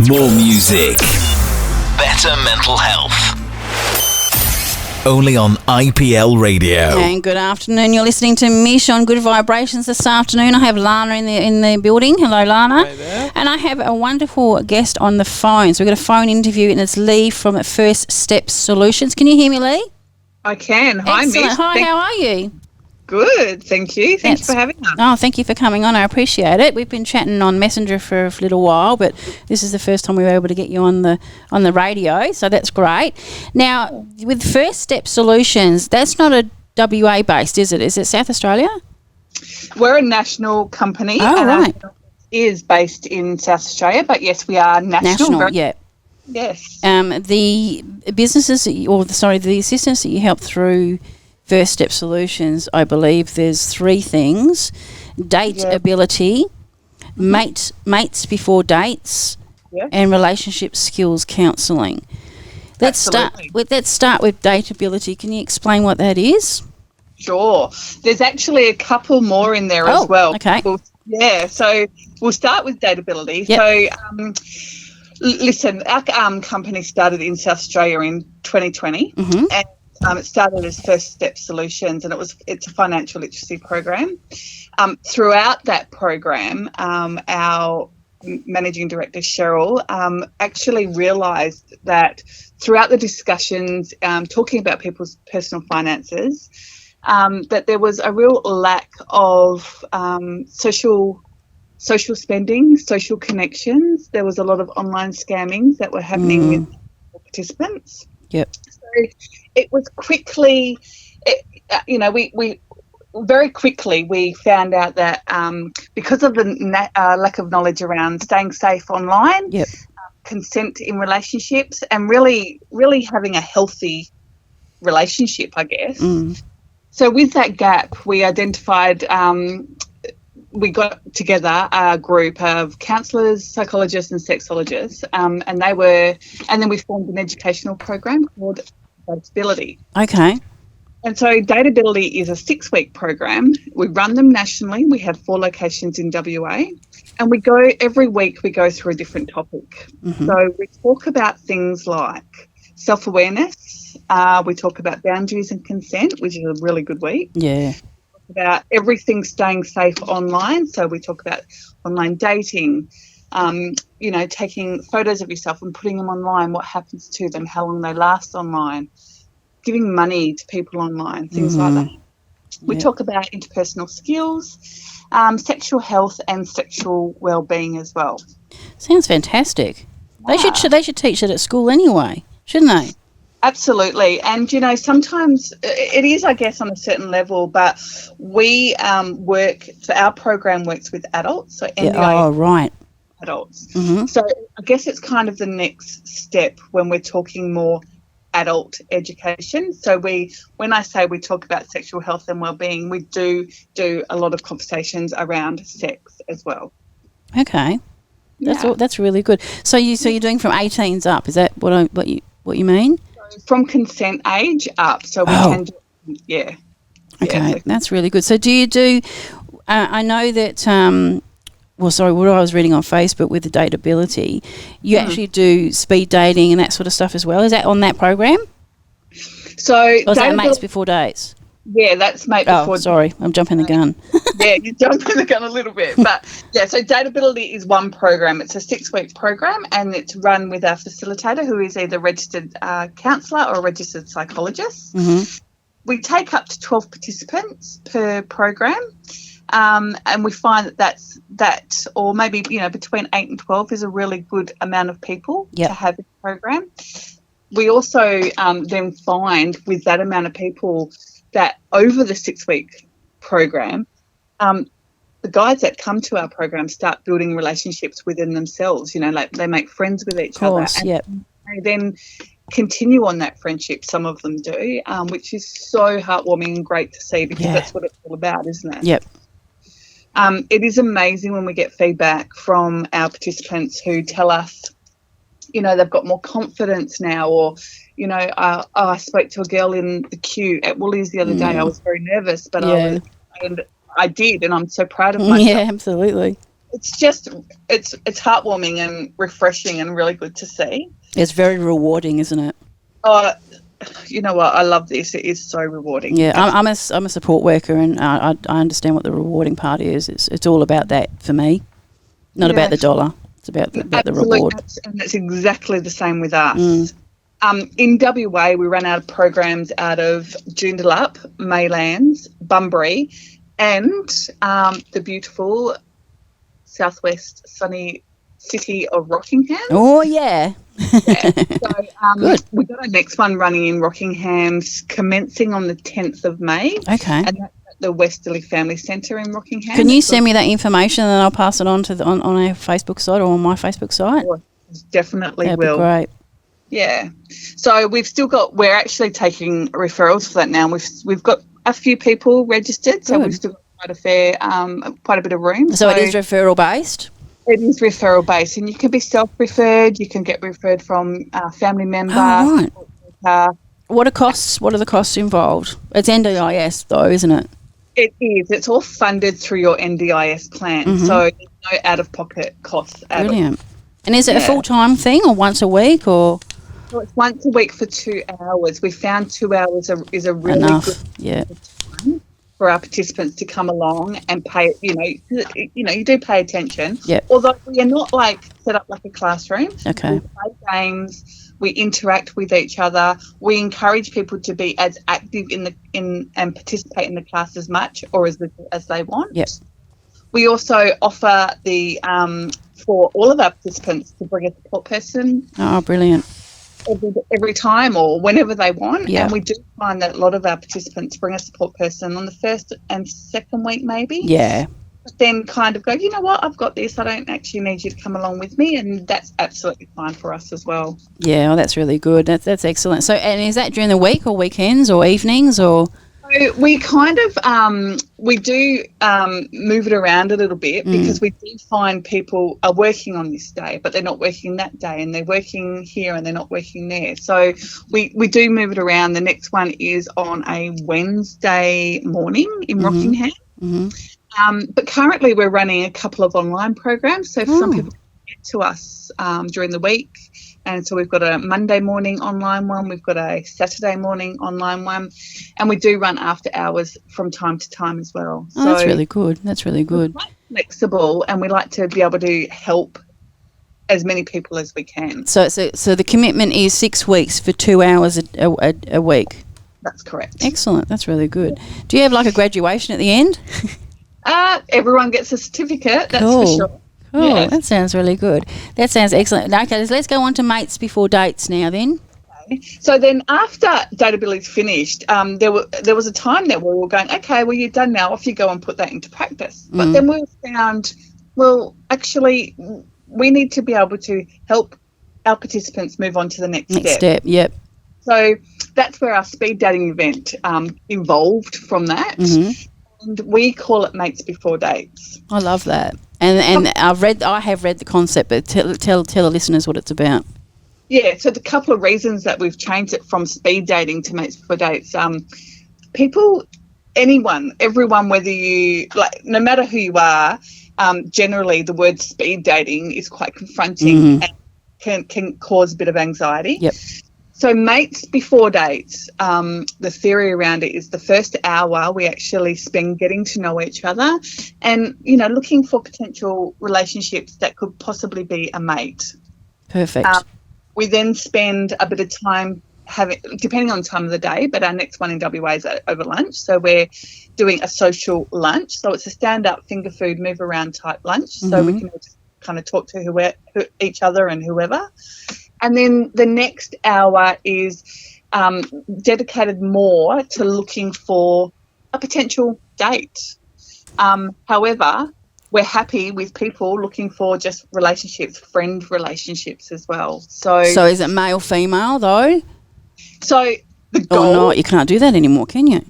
More music. Better mental health. Only on IPL Radio. And good afternoon. You're listening to Mish on Good Vibrations this afternoon. I have Lana in the building. Hello, Lana. Hi there. And I have a wonderful guest on the phone. So we've got a phone interview, and it's Leigh from First Steps Solutions. Can you hear me, Leigh? I can. Hi, Excellent. Mish. Hi, how are you? Good, thank you. Thanks for having us. Oh, thank you for coming on. I appreciate it. We've been chatting on Messenger for a little while, but this is the first time we were able to get you on the radio, so that's great. Now, with First Step Solutions, that's not a WA based, is it? Is it South Australia? We're a national company. Oh, right. Our is based in South Australia, but yes, we are national. Yeah. Yes. The businesses, the assistants that you help through First Step Solutions, I believe there's three things: dateability, mates before dates, and relationship skills counselling. Let's start with dateability. Can you explain what that is? Sure. There's actually a couple more in there as well. Okay. So we'll start with dateability. Yep. So, listen, our company started in South Australia in 2020, and it started as First Step Solutions, and it's a financial literacy program. Throughout that program, our managing director Cheryl actually realised that throughout the discussions, talking about people's personal finances, that there was a real lack of social spending, social connections. There was a lot of online scammings that were happening with participants. Yep. So it was quickly, we very quickly we found out that because of the lack of knowledge around staying safe online, consent in relationships, and really, really having a healthy relationship, I guess. So with that gap, we identified, we got together a group of counsellors, psychologists and sexologists, and then we formed an educational program called Dateability. Okay. And so Dateability is a 6-week program. We run them nationally. We have 4 locations in WA, and every week we go through a different topic. So we talk about things like self-awareness. We talk about boundaries and consent, which is a really good week. Yeah. About everything staying safe online. So we talk about online dating, taking photos of yourself and putting them online, what happens to them, how long they last online, giving money to people online, things like that. We talk about interpersonal skills, sexual health and sexual well-being as well. Sounds fantastic. They should teach it at school anyway, shouldn't they? Absolutely. And, sometimes it is, I guess, on a certain level, but we our program works with adults. So NDI adults. So I guess it's kind of the next step when we're talking more adult education. So when I say we talk about sexual health and well-being, we do a lot of conversations around sex as well. Okay. That's really good. So you're doing from 18s up. Is that what you mean? From consent age up, so we can do, Okay, that's really good. So do you do, I know that, what I was reading on Facebook with the dateability, you actually do speed dating and that sort of stuff as well. Is that on that program? So or is that mates before dates? Yeah, that's mate before. Oh, sorry, I'm jumping the gun. Yeah, you're jumping the gun a little bit. But, so Dateability is one program. It's a 6-week program, and it's run with our facilitator, who is either a registered counsellor or a registered psychologist. We take up to 12 participants per program, and we find that or maybe, between 8 and 12 is a really good amount of people to have in the program. We also then find with that amount of people that over the 6-week program, the guys that come to our program start building relationships within themselves, like they make friends with each other. And they then continue on that friendship, some of them do, which is so heartwarming and great to see, because that's what it's all about, isn't it? Yep. It is amazing when we get feedback from our participants who tell us, they've got more confidence now, or, I spoke to a girl in the queue at Woolies the other day. I was very nervous, but I did, and I'm so proud of myself. Yeah, absolutely. it's just it's heartwarming and refreshing and really good to see. It's very rewarding, isn't it? Oh, you know what? I love this. It is so rewarding. Yeah, I'm a support worker, and I understand what the rewarding part is. It's all about that for me, not about the dollar. It's about the reward. And it's exactly the same with us. In WA, we run out of programs out of Joondalup, Maylands, Bunbury, and the beautiful southwest sunny city of Rockingham. Oh, yeah. Yeah. So we've got our next one running in Rockingham, commencing on the 10th of May. Okay. And that's at the Westerly Family Centre in Rockingham. Can you send me that information and then I'll pass it on to on our Facebook site or on my Facebook site? Definitely That'd will. Be great. Yeah. So we're actually taking referrals for that now. We've got a few people registered, so we've still got quite a bit of room. So it is referral based? It is referral based, and you can be self-referred. You can get referred from a family member. Oh, right. What are the costs involved? It's NDIS though, isn't it? It is. It's all funded through your NDIS plan, so there's no out-of-pocket costs at all. Brilliant. And is it a full-time thing or once a week or? So it's once a week for 2 hours. We found 2 hours is a really good time for our participants to come along and pay. You do pay attention. Yeah. Although we are not set up like a classroom. Okay. We play games. We interact with each other. We encourage people to be as active in and participate in the class as much or as they want. Yep. We also offer for all of our participants to bring a support person. Oh, brilliant. Every time or whenever they want. Yeah. And we do find that a lot of our participants bring a support person on the first and second week maybe. Yeah. But then kind of go, you know what, I've got this. I don't actually need you to come along with me. And that's absolutely fine for us as well. Yeah, well, that's really good. That's excellent. So, and is that during the week or weekends or evenings or? So we kind of we do move it around a little bit because we do find people are working on this day, but they're not working that day, and they're working here and they're not working there. So we do move it around. The next one is on a Wednesday morning in Rockingham. Mm-hmm. But currently we're running a couple of online programs. So some people get to us during the week. And so we've got a Monday morning online one, we've got a Saturday morning online one, and we do run after hours from time to time as well. Oh, so that's really good. That's really good. We're quite flexible, and we like to be able to help as many people as we can. So the commitment is 6 weeks for 2 hours a week? That's correct. Excellent. That's really good. Do you have like a graduation at the end? Everyone gets a certificate, that's cool. for sure. Oh, yeah. That sounds really good. That sounds excellent. Okay, let's go on to mates before dates now then. Okay. So then after Dateability's finished, there was a time that we were going, okay, well, you're done now. Off you go and put that into practice. But then we found, well, actually, we need to be able to help our participants move on to the next step. Yep. So that's where our speed dating event evolved from that. Mm-hmm. And we call it Mates Before Dates. I love that. And I have read the concept, but tell the listeners what it's about. Yeah, so the couple of reasons that we've changed it from speed dating to Mates Before Dates, everyone, whether you, no matter who you are, generally the word speed dating is quite confronting and can cause a bit of anxiety. Yep. So Mates Before Dates, the theory around it is the first hour we actually spend getting to know each other and, looking for potential relationships that could possibly be a mate. Perfect. We then spend a bit of time depending on the time of the day, but our next one in WA is over lunch. So we're doing a social lunch. So it's a stand-up finger food, move around type lunch. So we can just kind of talk to each other and whoever. And then the next hour is dedicated more to looking for a potential date. However, we're happy with people looking for just relationships, friend relationships as well. So is it male, female though? So the goal... Oh, no, you can't do that anymore, can you?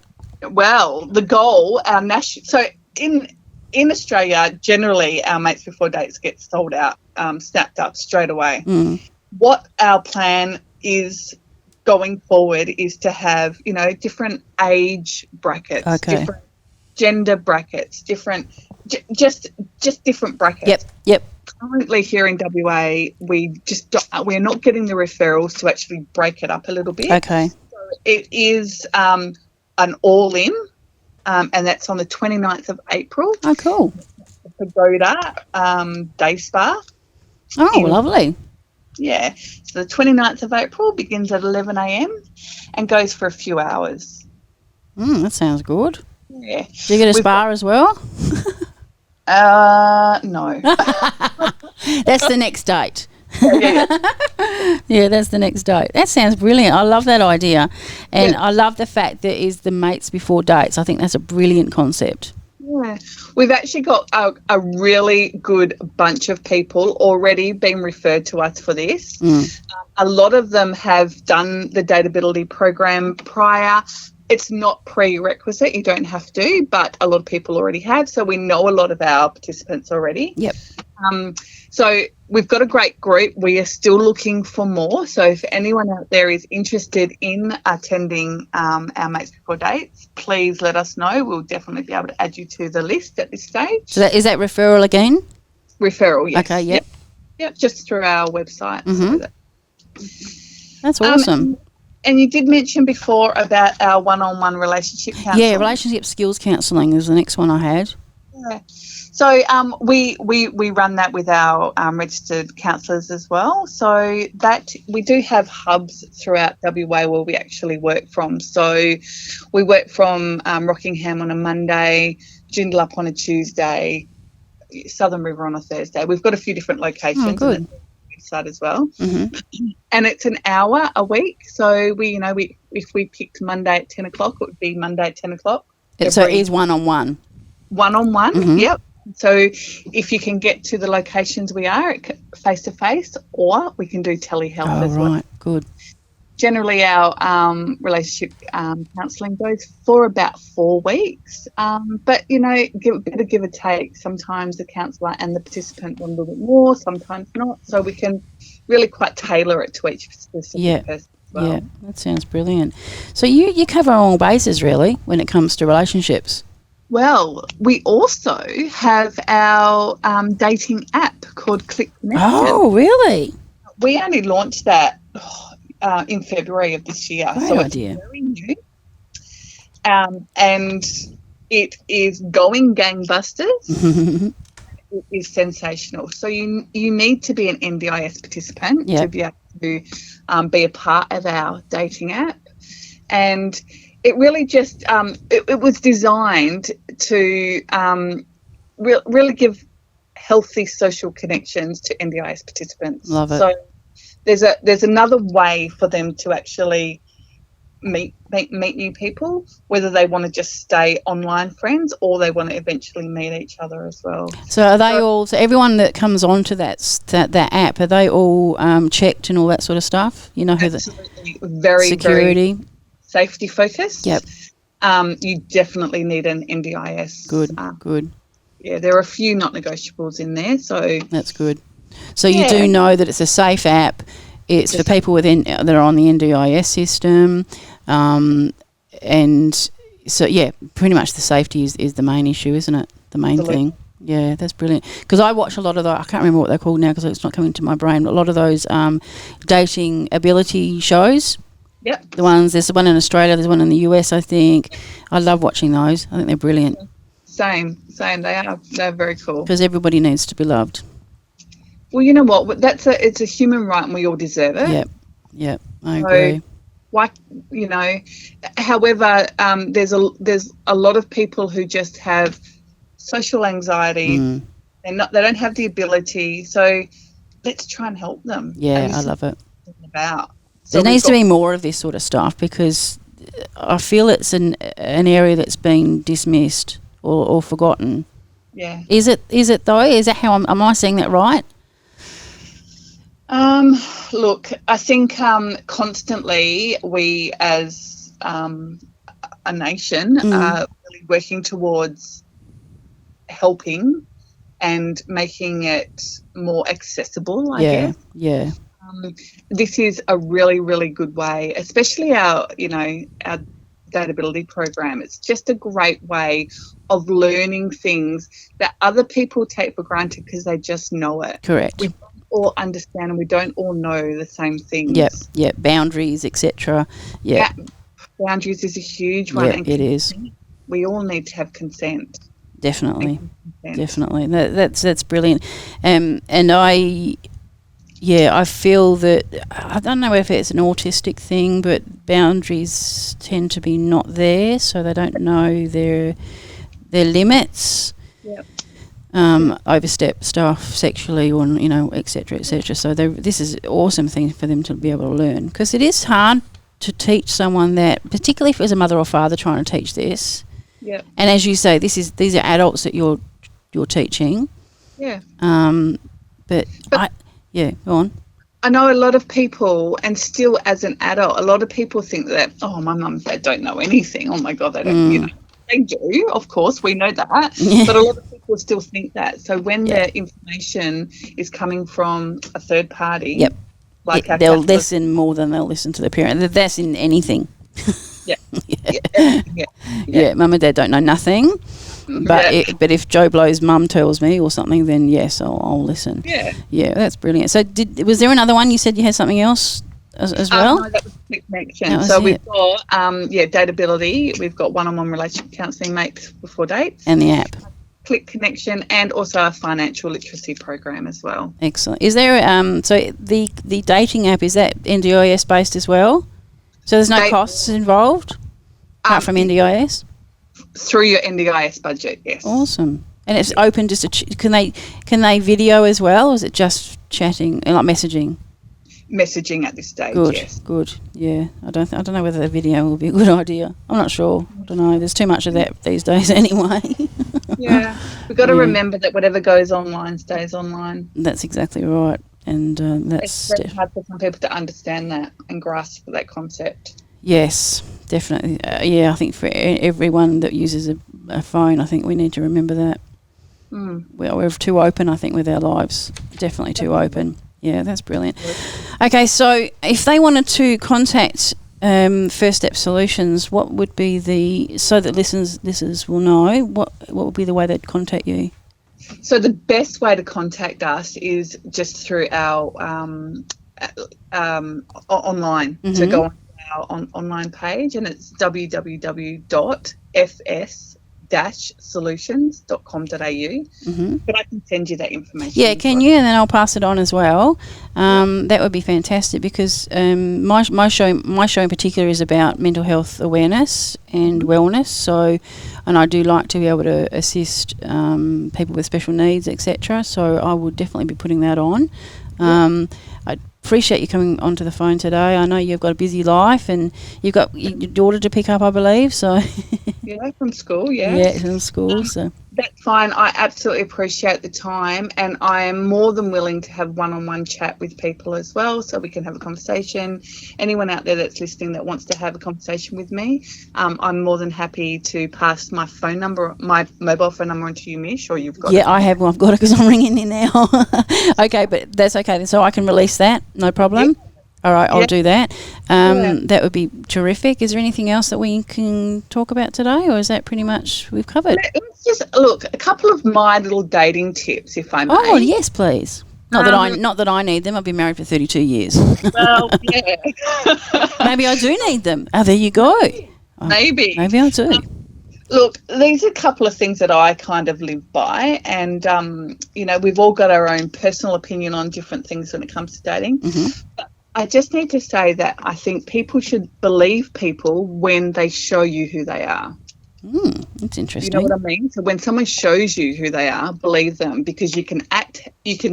Well, the goal, so in Australia, generally our Mates Before Dates get sold out, snapped up straight away. What our plan is going forward is to have, different age brackets, different gender brackets, different, just different brackets. Yep. Currently here in WA, we're not getting the referrals to actually break it up a little bit. Okay. So it is an all-in, and that's on the 29th of April. Oh, cool. Pagoda Day Spa. Oh, lovely. Yeah. So the 29th of April begins at 11 a.m. and goes for a few hours. That sounds good. Yeah. Do you get a spa as well? No. That's the next date. Yeah. Yeah, that's the next date. That sounds brilliant. I love that idea. And I love the fact that is the mates before dates. I think that's a brilliant concept. Yeah. We've actually got a really good bunch of people already being referred to us for this. A lot of them have done the Dateability program prior. It's not prerequisite. You don't have to, but a lot of people already have. So we know a lot of our participants already. Yep. So we've got a great group. We are still looking for more. So if anyone out there is interested in attending our Mates Before Dates, please let us know. We'll definitely be able to add you to the list at this stage. So is that referral again? Referral, yes. Okay, yep. Yep, just through our website. That's awesome. And you did mention before about our one-on-one relationship counselling. Yeah, relationship skills counselling is the next one I had. Yeah. So we run that with our registered counsellors as well. So that we do have hubs throughout WA where we actually work from. So we work from Rockingham on a Monday, Joondalup on a Tuesday, Southern River on a Thursday. We've got a few different locations. Oh, good. On the website as well. And it's an hour a week. So we if we picked Monday at 10 o'clock, it would be Monday at 10 o'clock. So it is one-on-one? One-on-one, yep. So if you can get to the locations we are face-to-face, or we can do telehealth as well. Oh, right, good. Generally, our relationship counselling goes for about 4 weeks. But, give or take. Sometimes the counsellor and the participant want a little bit more, sometimes not. So we can really quite tailor it to each specific person as well. Yeah, that sounds brilliant. So you cover all bases, really, when it comes to relationships. Well, we also have our dating app called Click Connection. Oh, really? We only launched that in February of this year. Great idea. It's very new. And it is going gangbusters. It is sensational. So you need to be an NDIS participant to be able to be a part of our dating app. And it really just it was designed to really give healthy social connections to NDIS participants. Love it. So there's another way for them to actually meet new people, whether they want to just stay online friends or they want to eventually meet each other as well. So are they all? So everyone that comes onto that app, are they all checked and all that sort of stuff? You know, who absolutely, very security. Very safety focused. Yep. You definitely need an NDIS. Good. Yeah, there are a few not negotiables in there, so that's good. So you do know that it's a safe app. It's for people that are on the NDIS system, and so pretty much the safety is the main issue, isn't it? The main thing. Yeah, that's brilliant. Because I watch a lot of I can't remember what they're called now because it's not coming to my brain. But a lot of those dating ability shows. Yep. There's one in Australia, there's one in the US, I think. I love watching those. I think they're brilliant. Same. They're very cool. Because everybody needs to be loved. Well, you know what? It's a human right, and we all deserve it. Yep. I agree. However, there's a lot of people who just have social anxiety. They don't have the ability. So let's try and help them. Yeah, I love it. So there needs to be more of this sort of stuff because I feel it's an area that's been dismissed or forgotten. Yeah. Is it though? Is that how am I saying that right? Look, I think constantly we as a nation are really working towards helping and making it more accessible, I guess. Yeah. This is a really, really good way, especially our Dateability program. It's just a great way of learning things that other people take for granted because they just know it. Correct. We don't all understand and we don't all know the same things. Yep. Boundaries, etc. Yeah. Boundaries is a huge one. Yeah, and it is. We all need to have consent. Definitely. That's brilliant. And I feel that, I don't know if it's an autistic thing, but boundaries tend to be not there, so they don't know their limits. Yep. Overstep stuff sexually, or etc. So this is an awesome thing for them to be able to learn, because it is hard to teach someone that, particularly if it was a mother or father trying to teach this. Yeah. And as you say, these are adults that you're teaching. Yeah. But go on. I know a lot of people, and still as an adult, a lot of people think that, oh, my mum and dad don't know anything. Oh my God, they don't. They do, of course, we know that. But a lot of people still think that. So when the information is coming from a third party, they'll listen more than they'll listen to the parent. That's in anything. Mum and dad don't know nothing, but if Joe Blow's mum tells me or something, then yes, I'll listen. That's brilliant. So was there another one? You said you had something else as well? No, that was Click Connection. So we've got Dateability, we've got one-on-one relationship counselling, mates before dates, and the app Click Connection, and also a financial literacy program as well. Excellent. Is there so the dating app, is that NDIS based as well? So there's no costs involved apart from NDIS? Through your NDIS budget, yes. Awesome. And it's open just can they video as well, or is it just chatting, like messaging? Messaging at this stage, yes. Good. Yeah. I don't know whether the video will be a good idea. I'm not sure. I don't know. There's too much of that these days anyway. Yeah. We've got to remember that whatever goes online stays online. That's exactly right. And it's very hard for some people to understand that and grasp that concept. Yes, definitely. I think for everyone that uses a phone, I think we need to remember that. We're too open, I think, with our lives. Definitely too open. Yeah, that's brilliant. Okay, so if they wanted to contact First Step Solutions, what would be so that listeners will know, what would be the way they'd contact you? So the best way to contact us is just through our online. So go on our online page, and it's www.fs-solutions.com.au. But I can send you that information. Yeah, can you? And then I'll pass it on as well. That would be fantastic, because my show in particular is about mental health awareness and wellness. So, and I do like to be able to assist people with special needs, etc. So I would definitely be putting that on. I appreciate you coming onto the phone today. I know you've got a busy life, and you've got your daughter to pick up, I believe. So from school, from school. So that's fine. I absolutely appreciate the time, and I am more than willing to have one-on-one chat with people as well, so we can have a conversation. Anyone out there that's listening that wants to have a conversation with me, I'm more than happy to pass my phone number, my mobile phone number, onto you, Mish, or you've got it. I have. Well, I've got it because I'm ringing in now. Okay, but that's okay. So I can release that. No problem. Yep. All right, I'll do that. That would be terrific. Is there anything else that we can talk about today, or is that pretty much we've covered? Let's just look a couple of my little dating tips, if I may. Oh yes, please. Not that I need them. I've been married for 32 years. Well, yeah. Maybe I do need them. Oh, there you go. Maybe I do. Look, these are a couple of things that I kind of live by, and we've all got our own personal opinion on different things when it comes to dating. But I just need to say that I think people should believe people when they show you who they are. That's interesting. You know what I mean? So when someone shows you who they are, believe them, because you can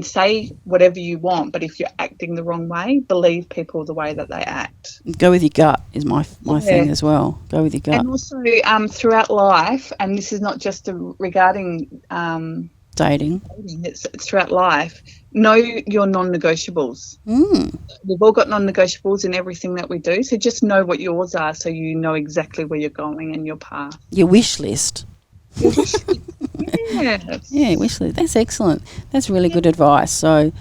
say whatever you want, but if you're acting the wrong way, believe people the way that they act. Go with your gut is my thing as well. Go with your gut. And also throughout life, and this is not just regarding dating, it's throughout life, know your non-negotiables. We've all got non-negotiables in everything that we do, so just know what yours are, so you know exactly where you're going and your path. Your wish list. Wish list. That's excellent. That's really good advice. So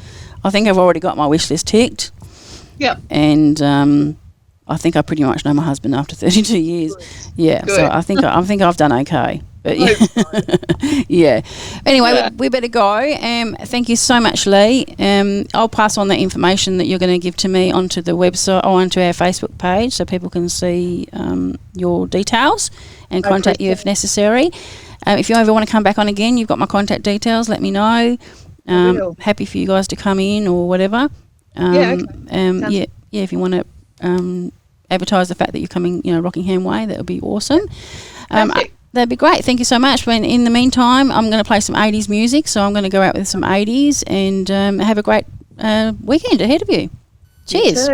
I think I've already got my wish list ticked. Yep. And I think I pretty much know my husband after 32 years. Yeah, Good. so I think I've done okay. But yeah. Anyway, we better go. Thank you so much, Leigh. I'll pass on the information that you're going to give to me onto the website or onto our Facebook page so people can see your details and contact you if necessary. If you ever want to come back on again, you've got my contact details. Let me know. Happy for you guys to come in or whatever. If you want to advertise the fact that you're coming, Rockingham way, that would be awesome. That'd be great. Thank you so much. When in the meantime, I'm going to play some 80s music, so I'm going to go out with some 80s and have a great weekend ahead of you. Cheers.